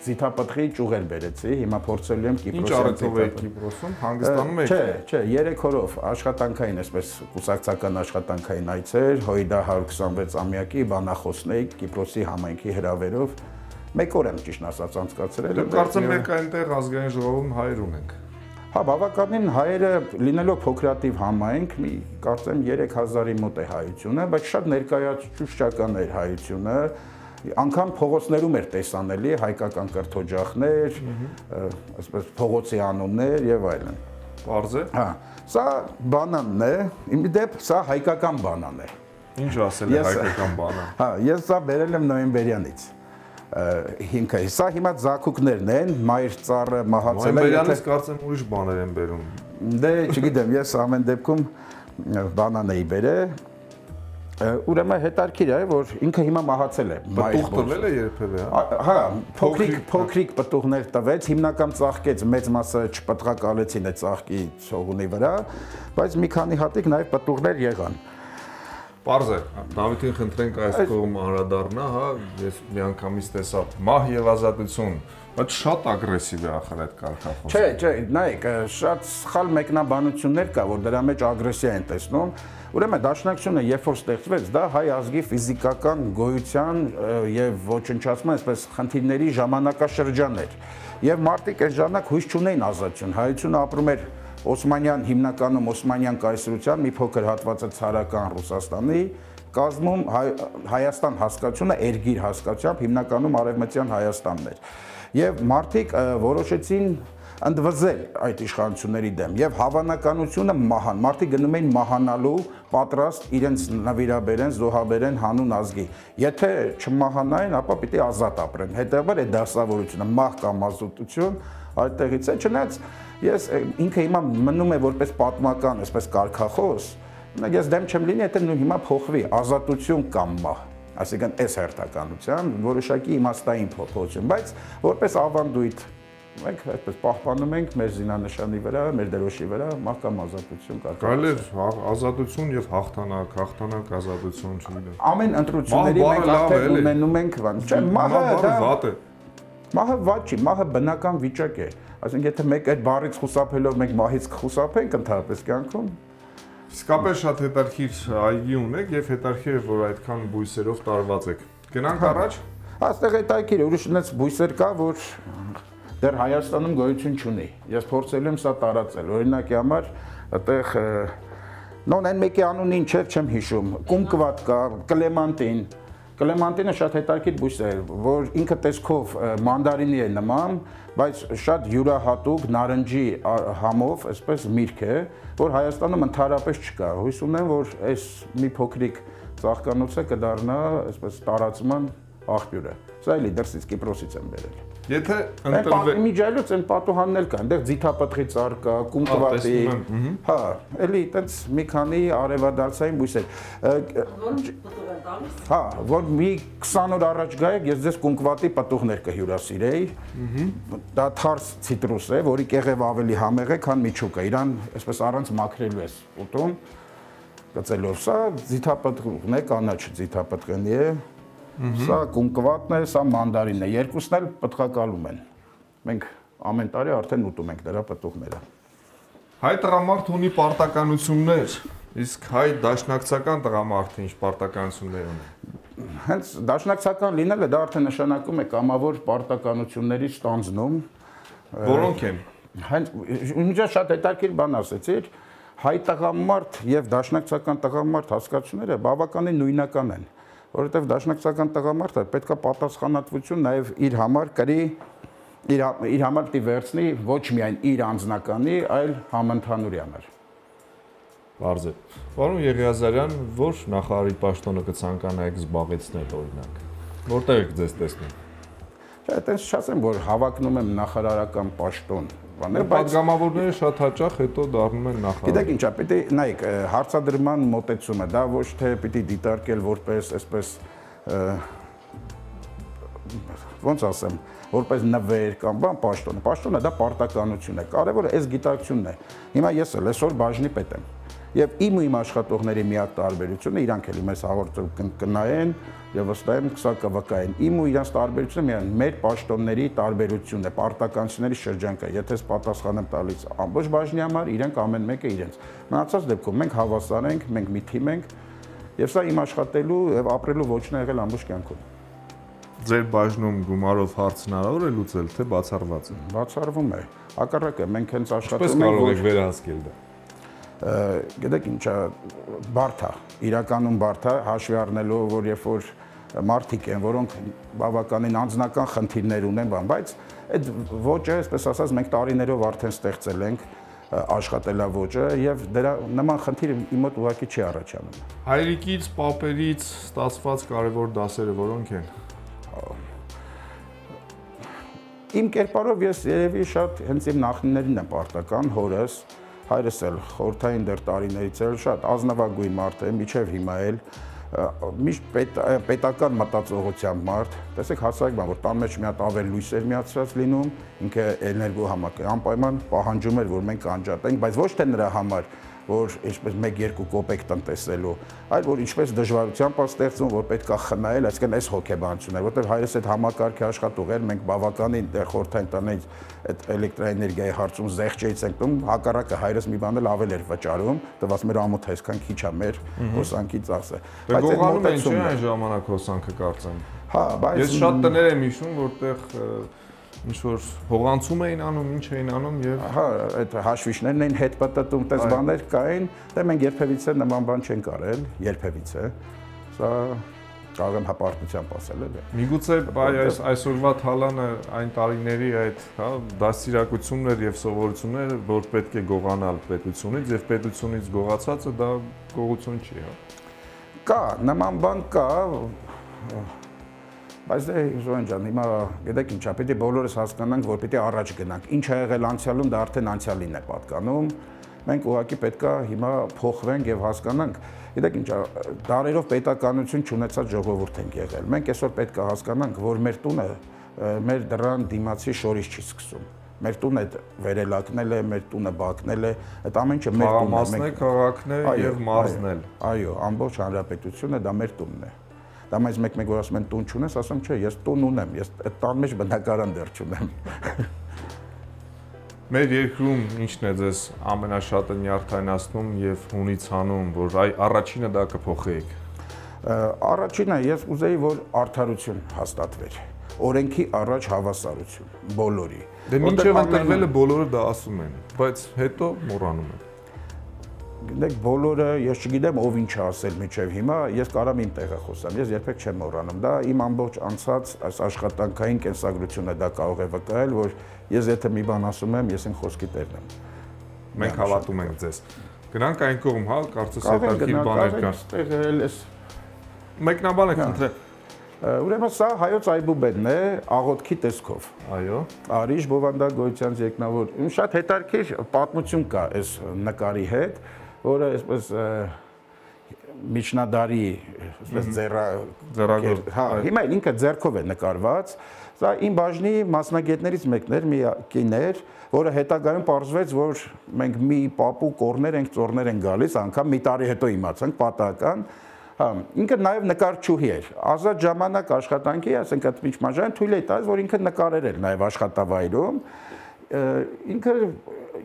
ձիթապտղի ճյուղեր բերեցի, հիմա փորձելու եմ Կիպրոսի։ Ինչ առիթով եք Կիպրոսում, հանգստանում եք։ Չէ, 3 օրով աշխատանքային, այսպես կուսակցական աշխատանքային այցեր, Հոյդա 126 ամյակի բանախոսն էի Կիպրոսի համայնքի հրավերով։ 1 օր եմ ճիշտ ասած անցկացրել։ Կարծեմ եք այնտեղ ազգային ժողովում հայր ունենք։ Հա, բավականին հայերը լինելով փոքրատիվ համայնք, մի կարծեմ 3000-ի մոտ է հայությունը, բայց շատ ներկայացուցչական էր հայությունը, անգամ փողոցներում էր տեսանելի հայկական կրթօջախներ, այսպես փողոցի անուններ եւ այլն։ Պարզ է։ Հա, սա բանանն է, իմի դեպ սա հայկական բանան է։ Ինչ ասել է հայկական բանը։ Հա, ես սա բերել եմ նոյեմբերյանից։ Հիմքը սա հիմա զակուկներն են, մայր ծառը մահացել է։ Նոյեմբերյանից կարծեմ ուրիշ բաներ են բերում։ Դե չգիտեմ, ես ամեն դեպքում բանան էի բերել։ Ուրեմն հետարքիր է, որ ինքը հիմա մահացել է։ Պտուղ տվել է երբևէ, հա։ Հա, փոքրիկ պտուղներ տվեց, հիմնական ծաղկեց, մեծ մասը չպտղակալեցին այդ ծաղկի ցողունի վրա, բայց մի քանի հատիկ նաև պտուղներ եղան։ Պարզ է, Դավիթին խնդրենք այս կողմ անդրադառնա, հա, ես միանգամից տեսա մահ եւ ազատություն, բայց շատ ագրեսիվ է ախր այդ կարգախոսը։ Չէ, նայեք, շատ սխալ մեկնաբանություններ կա, որ դրա մեջ ագրեսիա են տեսնում։ Ուրեմն դաշնակցությունը երբ որ ստեղծվեց, դա հայ ազգի ֆիզիկական գոյության եւ ոչնչացման, այսպես խնդիրների ժամանակաշրջան էր։ Եվ մարդիկ այս ժամանակ հույս չունեին ազատություն, հայությունը ապրում էր Օսմանյան հիմնականում Օսմանյան կայսրության մի փոքր հատվածը ցարական Ռուսաստանի կազմում Հայաստան հասկացությունը երգիր հասկացությամբ հիմնականում արևմտյան Հայաստանն էր եւ մարդիկ որոշեցին ընդվզել այդ իշխանությունների դեմ եւ հավանականությունը մահան մարդիկ գնում էին մահանալու պատրաստ իրենց նվիրաբերեն զոհաբերեն հանուն ազգի եթե չմահանային ապա պիտի ազատ ապրեն հետեւաբար այդ դասավորությունը մահ կամ ազատություն այդտեղից է չնայած ես ինքը հիմա մնում է որպես պատմական այսպես կարգախոս ես դեմ չեմ լինի եթե նույն հիմա փոխվի ազատություն կամ մահ այսինքն այս հերթականության որոշակի իմաստային փոփոխություն բայց որպես ավանդույթ Մենք այդպես պահպանում ենք մեր զինանշանի վրա, մեր դրոշի վրա մահկամ ազատություն կա։ Կարելի է ազատություն եւ հաղթանակ, հաղթանակ, ազատություն, չգիտեմ։ Ամեն ընտրությունների մենք արդեն ունենում ենք, չէ, մահը վատ է։ Մահը վատ չի, մահը բնական վիճակ է։ Այսինքն եթե մեկ այդ բառից խուսափելով մենք մահից կխուսափենք ընդհանրապես կյանքում, իսկապես շատ հետարքիր այգի ունեք եւ հետարքիր է, որ այդքան բույսերով տարված եք։ Գնանք առաջ։ Այստեղ հետարքիր ուրիշ ունեց բույսեր կա, որ դեռ Հայաստանում գոյություն չունի։ Ես փորձել եմ սա տարածել։ Օրինակի համար այդտեղ նոն այն մեկի անունին չեմ հիշում։ Կումկվատ կա, կլեմանտին։ Կլեմանտինը շատ հետարքիր բույս է, որ ինքը տեսքով մանդարինի է նման, բայց շատ յուրահատուկ նարնջի համով, այսպես միրգ է, որ Հայաստանում ընդհանրապես չկա։ Հույս ունեմ, որ այս մի փոքրիկ ծաղկանոցը կդառնա այսպես տարածման աղբյուրը։ Սա էլի դրսից Կիպրոսից եմ բերել։ Եթե ընտրվել միջայլոց այն պատուհանն էլ կա, այնտեղ ձիթապտղի ծառ կա, կումկվատի, հա, էլի այտենց մի քանի արևադարձային բույսեր։ Հա, որ մի 20 օր առաջ գայեք, ես ձեզ կումկվատի պտուղներ կհյուրասիրեի։ Դա թարս ցիտրուս է, որի կեղևը ավելի համեղ է, քան միջուկը։ Իրան այսպես առանց մաքրելու ես ուտում։ Գծելով սա ձիթապտղն է, կանաչ ձիթապտղնի է։ Սա կումկվատն է, սա մանդարինն է, երկուսն էլ պտղակալում են։ Մենք ամեն տարի արդեն ուտում ենք դրա պտուղները։ Հայ տղամարդը ունի պարտականություններ, իսկ հայ դաշնակցական տղամարդը ինչ պարտականություններ ունի։ Հենց դաշնակցական լինելը դա արդեն նշանակում է կամավոր պարտականությունների ստանձնում։ Որոնք են։ Հենց ինձ շատ հետաքրքիր բան ասեցիր, հայ տղամարդ եւ դաշնակցական տղամարդ հասկացությունները բավականին նույնական են։ Որովհետև դաշնակցական տղամարդը պետքա պատասխանատվություն նաև իր համար կրի, իր համար պիտի վերցնի ոչ միայն իր անձնականի, այլ համընդհանուրի համար։ Բարձ է։ Պարոն Եղիազարյան, որ նախարարի պաշտոնը կցանկանայիք զբաղեցնել օրինակ։ Որտեղ եք ձեզ տեսնում։ Չէ, այտենց չասեմ, որ հավակնում եմ նախարարական պաշտոն։ Պատգամավորները շատ հաճախ հետո դառնում են նախարար։ Գիտեք ինչա, պիտի նայեք, հարցադրման մոտեցումը, դա ոչ թե պիտի դիտարկել որպես այսպես ոնց ասեմ, որպես նվեր կամ բան պաշտոն։ Պաշտոնը դա պարտականություն է։ Կարևորը այս գիտակցությունն է։ Հիմա ես էլ այսօր բաժնի պետ եմ։ Եվ իմ ու իմ աշխատողների միակ տարբերությունը իրանք էլ մեզ հաղորդում կնայեն եւ վստահ եմ սա կվկայեն։ Իմ ու իրանց տարբերությունը միայն մեր պաշտոնների տարբերությունն է, պարտականությունների շրջանքը։ Եթե ես պատասխան եմ տալիս ամբողջ բաժնի համար, իրենք ամեն մեկը իրենց։ Մնացած դեպքում մենք հավասար ենք, մենք մի թիմ ենք եւ սա իմ աշխատելու եւ ապրելու ոչն է եղել ամբողջ կյանքում։ Ձեր բաժնում գումարով հարց հնարավոր է լուծել, թե բացառված է։ Բացառվում է։ Հակառակը մենք հենց աշխատում ենք։ Ո՞նց կարող եք վերահսկել դա։ Գիտեք ինչա, բարդ է, իրականում բարդ է, հաշվի առնելով, որ երբ որ մարդիկ են, որոնք բավականին անձնական խնդիրներ ունեն, բայց այդ ոճը, այսպես ասած, մենք տարիներով արդեն ստեղծել ենք աշխատելավոճը եւ դրա նման խնդիր իմ մոտ ուղղակի չի առաջանում։ Հայրիկից, պապերից ստացված կարևոր դասերը որոնք են։ Իմ կերպարով ես երևի շատ հենց իմ նախնիներին եմ պարտական, հորս, հայրս էլ խորհրդային դեռ տարիներից էլ շատ ազնվագույն մարդ է, միջև հիմա էլ միշտ պետական մտածողությամբ մարդ, տեսեք հասարակ բան, որ տան մեջ մի հատ ավել լույսեր միացրած լինում, ինքը էներգո համակարգ անպայման պահանջում էր, որ մենք անջատենք, բայց ոչ թե նրա համար, որ ինչպես 1-2 կոպեկ տնտեսելու, այլ որ ինչպես դժվարությամբ է ստեղծում, որ պետքա խնայել, այսինքն այս հոգեբանությունն է, որտեղ հայրս այդ համակարգի աշխատող էր, մենք բավականին դեռ խորհրդային տներից այդ էլեկտրաէներգիայի հարցում զեղչեից ենք տում, հակառակը հայրս մի բան էլ ավել էր վճարում, տված մեր ամոթը այսքան քիչ է մեր հոսանքի ծախսը։ Բայց գողանում են չէ այն ժամանակ հոսանքը կարծեմ։ Հա, բայց ես շատ տներ եմ հիշում, որտեղ ինչ որ հողանցում էին անում, ինչ էին անում եւ հա, այդ հաշվիչներն էին հետ պատտում, այդպես բաներ կային, դե մենք երբևիցե նման բան չենք արել, երբևիցե։ Սա կարող եմ հպարտությամբ ասել էլ։ Միգուցե այսօրվա թալանը այն տարիների այդ, հա, դաստիարակություններ եւ սովորություններ, որ պետք է գողանալ պետությունից եւ պետությունից գողացածը դա գողություն չի, հա։ Կա, նման բան կա, բայց դե Ժոյան ջան, հիմա գիտեք ինչա, պիտի բոլորս հասկանանք, որ պիտի առաջ գնանք։ Ինչ ա եղել անցյալում, դա արդեն անցյալին է պատկանում։ Մենք ուղղակի պետքա հիմա փոխվենք եւ հասկանանք։ Գիտեք ինչա, դարերով պետականություն չունեցած ժողովուրդ ենք եղել։ Մենք այսօր պետք է հասկանանք, որ մեր տունը մեր դրան դիմացի շորից չի սկսում։ Մեր տունը վերելակնել է, մեր տունը բակնել է, այդ ամեն ինչը մեր տունն է։ Մասն է, քաղաքն է եւ մարզն էլ։ Այո, ամբողջ հանրապետությունը դա մեր տունն է։ Դա մեզ մեկ-մեկ որ ասում են տուն չունես, ասում չէ, ես տուն ունեմ, ես այդ տան մեջ բնակարան դեռ չունեմ։ Մեր երկրում ինչն է ձեզ ամենաշատը նյարդայնացնում եւ հունիցանում, որ այ առաջինը դա կփոխեիք։ Առաջինը ես ուզեի, որ արդարություն հաստատվեր։ Օրենքի առաջ հավասարություն բոլորի։ Դե մինչև ընտրվելը բոլորը դա ասում են, բայց հետո մոռանում են։ Գիտեք, բոլորը, ես չգիտեմ ով ինչ է ասել մինչև հիմա, ես կարամ իմ տեղը խոսամ, ես երբեք չեմ մոռանում։ Դա իմ ամբողջ անցած այս աշխատանքային կենսագրությունը դա կարող է վկայել, որ ես եթե մի բան ասում եմ, ես այն խոսքի տերն եմ։ Մենք հավատում ենք ձեզ։ Գնանք այն կողմ, հա, կարծես հետաքրքիր բաներ կան։ Մեկնաբանը կընտրեմ։ Ուրեմն սա հայոց այբուբենն է աղոթքի տեսքով։ Այո։ Արիշ Բովանդակ Գոյցյանց երկնավոր։ Շատ հետաքրքիր պատմություն կա այս նկարի հետ, որը այսպես միջնադարի այսպես ձեռագործ։ Հա, հիմա ինքը ձեռքով է նկարված։ Սա իմ բաժնի մասնագետներից մեկն էր, մի կին էր, որը հետագայում պարզվեց, որ մենք մի պապու կորներ ենք, ծորներ են գալիս, անգամ մի տարի հետո իմացանք պատահական։ Ինքը նաև նկարչուհի էր, ազատ ժամանակ աշխատանքի, ասենք այդ միջմաժային թույլ է տալիս, որ ինքը նկարեր էր նաև աշխատավայրում, ինքը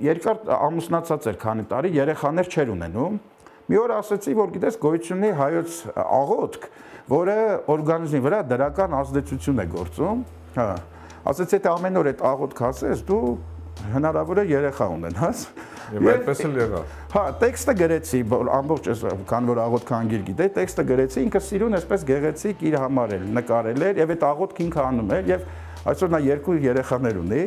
երկար ամուսնացած էր քանի տարի, երեխաներ չէր ունենում, մի օր ասեցի, որ գիտես գոյություն ունի հայոց աղոթք, որը օրգանիզմի վրա դրական ազդեցություն է գործում, ասեցի, թե ամեն օր այդ աղոթք ասես, դու հնարավոր է երեխա ունենաս։ Եվ այդպես էլ եղավ։ Հա, տեքստը գրեցի, ամբողջ քան որ աղոթքը անգիր գիտե, տեքստը գրեցի, ինքը սիրուն այսպես գեղեցիկ իր համար էլ նկարել էր եւ այդ աղոթքը ինքը անում էր եւ այսօր նա 2 երեխաներ ունի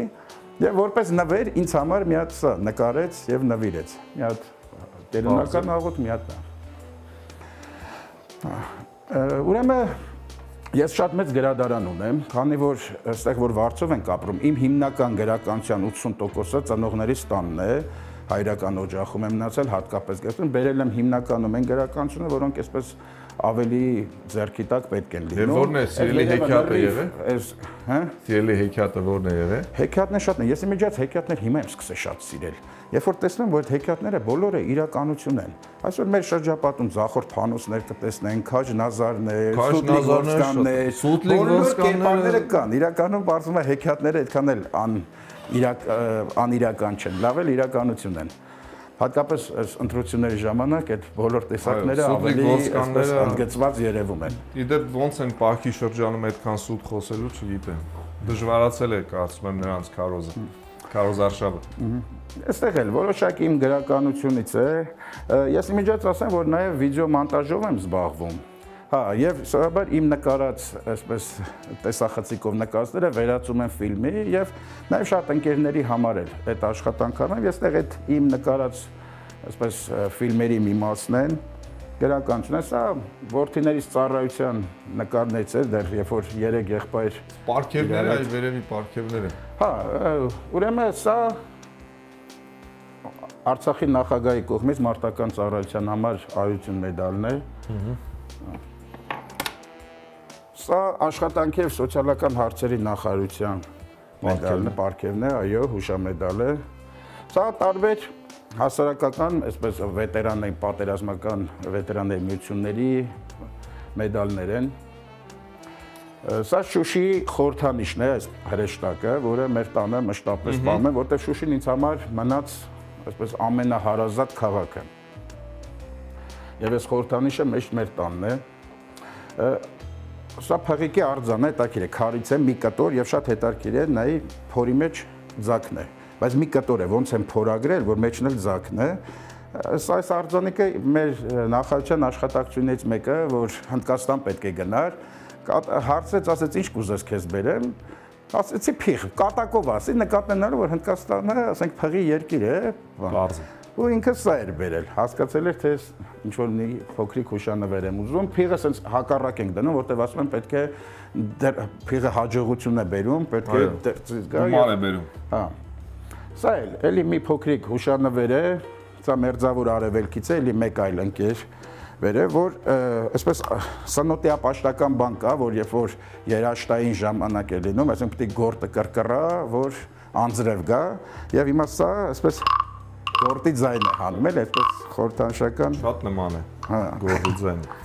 եւ որպես նվեր ինձ համար մի հատ սա նկարեց եւ նվիրեց։ Մի հատ տերունական աղոթ, մի հատ։ Ուրեմն ես շատ մեծ գրադարան ունեմ, քանի որ այստեղ որ Վարչով ենք ապրում, իմ հիմնական գրականության 80%-ը ծնողներիս տանն է, հայրական օջախում եմ մնացել, հատկապես գտնում, բերել եմ հիմնականում այն գրականությունը, որոնք այսպես ավելի ձեռքի տակ պետք են լինում։ Եվ ո՞րն է սիրելի հեքիաթը եղել։ Այս, հա? Սիրելի հեքիաթը ո՞րն է եղել։ Հեքիաթներ շատն են։ Ես իմիջիայց հեքիաթներ հիմա եմ սկսել շատ սիրել։ Երբ որ տեսնում որ այդ հեքիաթները բոլորը իրականություն են։ Այսօր մեր շրջապատում Զախոր Փանոսներ կտեսնեն, Քաջ Նազարներ, Սուտլիկ Ոսկանները կան։ Իրականում բարձում է հեքիաթները այդքան էլ անիրական չեն, լավ էլ իրականություն են։ Հատկապես այս ընտրությունների ժամանակ այդ բոլոր տեսակները ավելի այսպես ընդգծված երևում են։ Իդեպ ոնց են Պարքի շրջանում այդքան սուտ խոսելու, չգիտեմ։ Դժվարացել է կարծում եմ նրանց քարոզ արշավը։ Այստեղ էլ որոշակի իմ գրականությունից է։ Ես իմիջիայց ասեմ, որ նաև վիդեոմոնտաժով եմ զբաղվում։ Հա, եւ սովորաբար իմ նկարած այսպես տեսախցիկով նկարները վերածում եմ ֆիլմի եւ նաեւ շատ ընկերների համար էլ այդ աշխատանքն եմ, ես այդտեղ այդ իմ նկարած այսպես ֆիլմերի մի մասն են գրականություն է, սա որդիներից ծառայության նկարներից է, դեռ երբ որ 3 եղբայր Պարքևները, այ վերևի պարքևները։ Հա, ուրեմն սա Արցախի նախագահի կողմից մարտական ծառայության համար արություն մեդալն է։ Սա աշխատանքի եւ սոցիալական հարցերի նախարարության մեդալն է, պարգևն է, այո, հուշամեդալ է։ Սա տարբեր հասարակական, այսպես վետերանային պատերազմական վետերանների միությունների մեդալներ են։ Սա Շուշիի խորհրդանիշն է, այս հրեշտակը, որը մեր տանը մշտապես պահում եմ, որտեղ Շուշին ինձ համար մնաց այսպես ամենահարազատ քաղաքը։ Եվ այս խորհրդանիշը միշտ մեր տանն է։ Սա փղիկի արձան է, տակիր է, քարից է, մի կտոր եւ շատ հետաքրքիր է, նայի փորի մեջ ձակն է։ Բայց մի կտոր է, ոնց են փորագրել, որ մեջն էլ ձակն է։ Այս արձանիկը մեր նախարարության աշխատակցությունից մեկը, որ Հնդկաստան պետք է գնար, հարցրեց, ասեց, ինչ կուզես քեզ բերեմ։ Ասեցի փիղ, կատակով ասի, նկատենալը, որ Հնդկաստանը, ասենք, փղի երկիր է, Բարձր։ Ու ինքը սա էր բերել, հասկացել էր, թե ինչ որ մի փոքրիկ հուշանվեր եմ ուզում, փիղը սենց հակառակ ենք դնում, որտեղ ասում են պետք է փիղը հաջողություն է բերում, պետք է գումար է բերում։ Հա։ Սա էլի մի փոքրիկ հուշանվեր է, սա մերձավոր արևելքից է, էլի մեկ այլ ընկեր վերև, որ այսպես սնոտիապաշտական բան կա, որ երբ որ երաշտային ժամանակ է լինում, այսինքն պետք է գորտը կրկռա, որ անձրև գա, եւ հիմա սա այսպես գորտի ձայն է հանում, էլ այսպես խորհրդանշական շատ նման է։ Հա, գորտի ձայնը։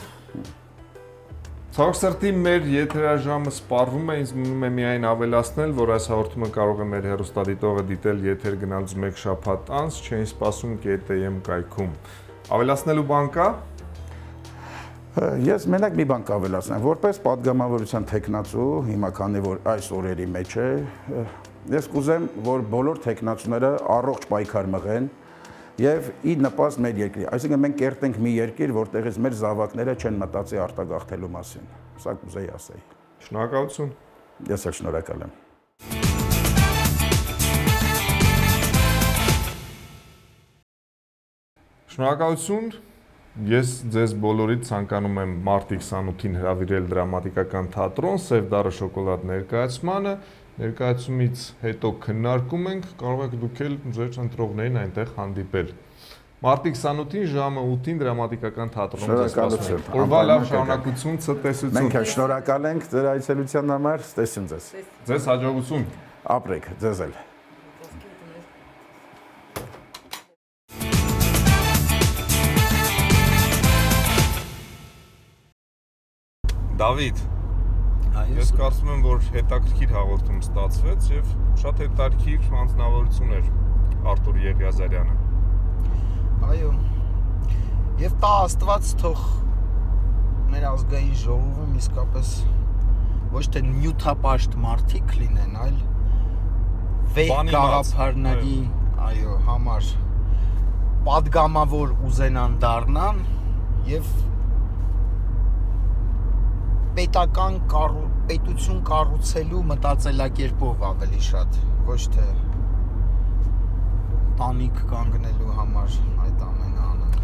Ցավոք սրտի մեր եթերաժամը սպառվում է, ինձ մնում է միայն ավելացնել, որ այս հաղորդումը կարող է մեր հեռուստադիտողը դիտել եթեր գնալուց 1 շաբաթ անց, չէին սպասում KTM կայքում։ Ավելացնելու բան կա։ Ես մենակ մի բան կավելացնեմ, որպես падգամավորության տեխնացու, հիմա քանի որ այս օրերի մեջ է, ես կուզեմ, որ բոլոր տեխնացուները առողջ պայքար մղեն եւ ի նպաստ մեր երկրի, այսինքն մենք կերտենք մի երկիր, որտեղից մեր զավակները չեն մտածի արտագաղթելու մասին։ Սա կուզեի ասեի։ Շնորհակալություն։ Ես էլ շնորհակալ եմ։ Շնորհակալություն։ Ես ձեզ բոլորիդ ցանկանում եմ մարտի 28-ին հրավիրել դրամատիկական թատրոն Սև դառը շոկոլադ ներկայացմանը։ Ներկայացումից հետո քննարկում ենք, կարող եք դուք էլ ձեր ընտրողներին այնտեղ հանդիպել։ Մարտի 28-ին ժամը 8-ին դրամատիկական թատրոնում ձեզ սպասում ենք։ Օրվա լավ շարունակություն, ցտեսություն։ Մենք շնորհակալ ենք ձեր այցելության համար, ստեսին ձեզ։ Ձեզ հաջողություն։ Ապրեք, ձեզ էլ։ Դավիթ, ես կարծում եմ, որ հետաքրքիր հաղորդում ստացվեց եւ շատ հետաքրքիր անձնավորություն էր Արտուր Եղիազարյանը։ Այո։ Եվ տա Աստված թող մեր ազգային ժողովում իսկապես ոչ թե նյութապաշտ մարդիկ լինեն, այլ վեհ գաղափարների, այո, համար падգամավոր ուզենան դառնան եւ պետություն կառուցելու մտածելակերպով ավելի շատ, ոչ թե տանիք կանգնելու համար այդ ամենը անեն։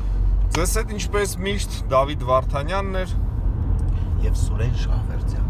Ձեզ հետ ինչպես միշտ Դավիթ Վարդանյանն էր եւ Սուրեն Շահվերդյանը։